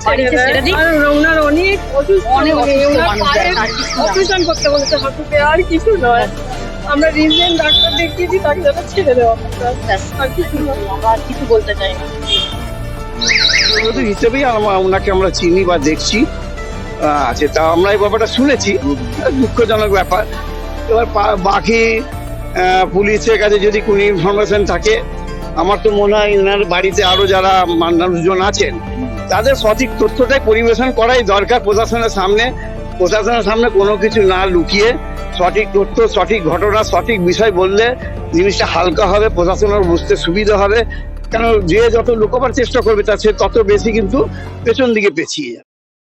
ছেড়ে দিই। ওনার অনেক অনেক অসুস্থ মানুষ, অপারেশন করতে বলেছে হাঁটুতে, আর কিছু নয়। আমরা রিজেন্ট ডাক্তার দেখিয়েছি, তাকে যাতে ছেড়ে দেওয়া আর কিছু নয়। আমরা আর কিছু বলতে চাই না। হিসেবেই ওনাকে আমরা চিনি বা দেখছি আছে, তা আমরা এই ব্যাপারটা শুনেছি, দুঃখজনক ব্যাপার। এবার বাকি পুলিশের কাছে যদি কোনো ইনফরমেশন থাকে, আমার তো মনে হয় ওনার বাড়িতে আরো যারা মানুষজন আছেন তাদের সঠিক তথ্যটাই পরিবেশন করাই দরকার প্রশাসনের সামনে কোনো কিছু না লুকিয়ে সঠিক তথ্য, সঠিক ঘটনা, সঠিক বিষয় বললে জিনিসটা হালকা হবে, প্রশাসনের বুঝতে সুবিধা হবে। কেন যে যত লুকোবার চেষ্টা করবে তার সে তত বেশি কিন্তু পেছন দিকে পেছিয়ে যাবে।